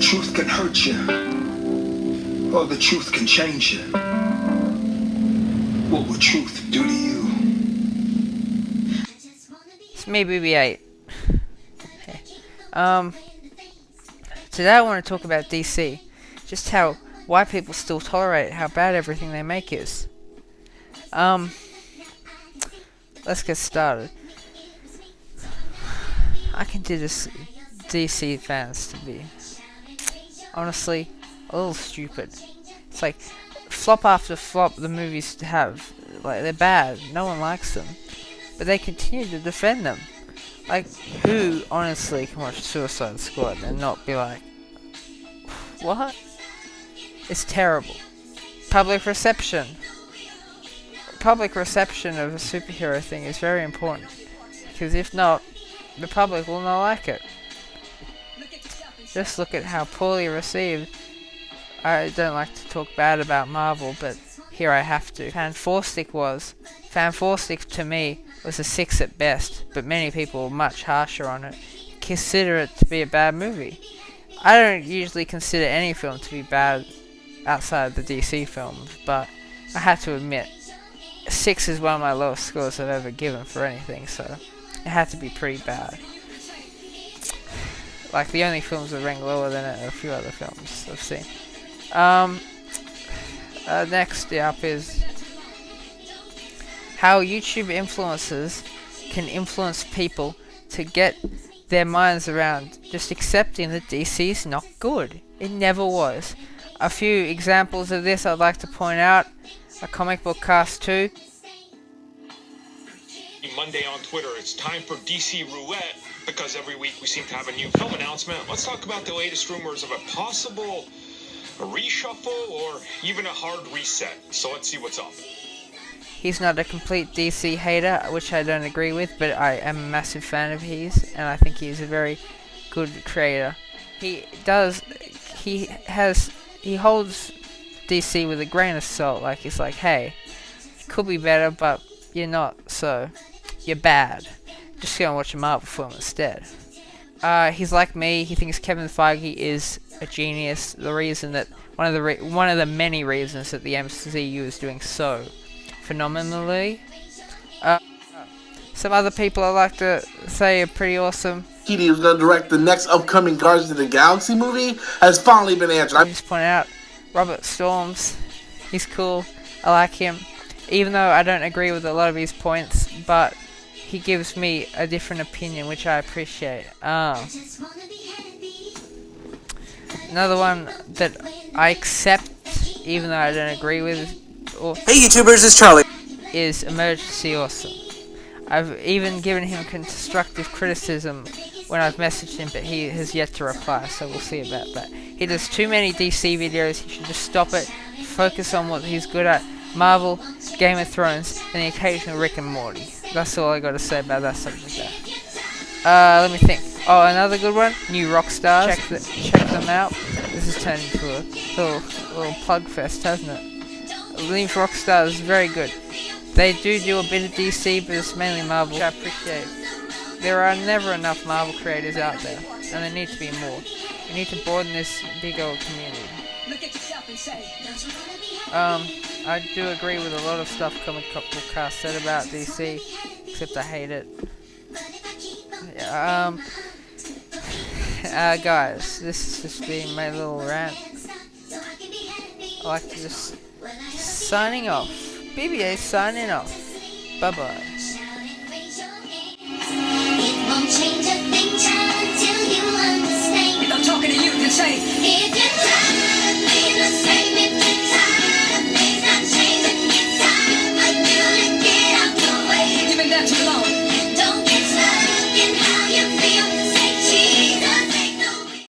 truth can hurt you, or the truth can change you. What will truth do to you? It's me, BB-8. Okay. Today I want to talk about DC. Just how white people still tolerate how bad everything they make is. Let's get started. I consider DC fans to be, honestly, a little stupid. It's like, flop after flop the movies have. Like, they're bad. No one likes them. But they continue to defend them. Like, who, honestly, can watch Suicide Squad and not be like, what? It's terrible. Public reception. Public reception of a superhero thing is very important. Because if not, the public will not like it. Just look at how poorly received. I don't like to talk bad about Marvel, but here I have to. fan4stic to me was a 6 at best, but many people were much harsher on it. Consider it to be a bad movie. I don't usually consider any film to be bad outside the DC films, but I had to admit, 6 is one of my lowest scores I've ever given for anything, so it had to be pretty bad. Like, the only films that rank lower than it are a few other films I've seen. Next up is how YouTube influencers can influence people to get their minds around just accepting that DC's not good. It never was. A few examples of this I'd like to point out. A Comic Book Cast 2. Monday on Twitter, it's time for DC Roulette, because every week we seem to have a new film announcement. Let's talk about the latest rumors of a possible reshuffle or even a hard reset. So let's see what's up. He's not a complete DC hater, which I don't agree with, but I am a massive fan of his, and I think he's a very good creator. He holds DC with a grain of salt. Like, he's like, hey, it could be better, but you're not, so you're bad. Just go and watch a Marvel film instead. He's like me. He thinks Kevin Feige is a genius. The reason that one of the many reasons that the MCU is doing so phenomenally. Some other people I like to say are pretty awesome. He was going to direct the next upcoming Guardians of the Galaxy movie has finally been answered. I just point out Robert Storms. He's cool. I like him. Even though I don't agree with a lot of his points, but he gives me a different opinion, which I appreciate. Another one that I accept, even though I don't agree with, hey YouTubers, it's Charlie, is Emergency Awesome. I've even given him constructive criticism when I've messaged him, but he has yet to reply, so we'll see about that. He does too many DC videos. He should just stop it, focus on what he's good at. Marvel, Game of Thrones, and the occasional Rick and Morty. That's all I got to say about that subject there. Let me think. Oh, another good one, New Rockstars. Check them out. This has turned into a little plug fest, hasn't it? New Rockstars is very good. They do a bit of DC, but it's mainly Marvel, which I appreciate. There are never enough Marvel creators out there, and there need to be more. We need to broaden this big old community. I do agree with a lot of stuff Comic Book Cast said about DC, except I hate it. Guys, this has just been my little rant. I like to just signing off. BBA signing off. Bye bye.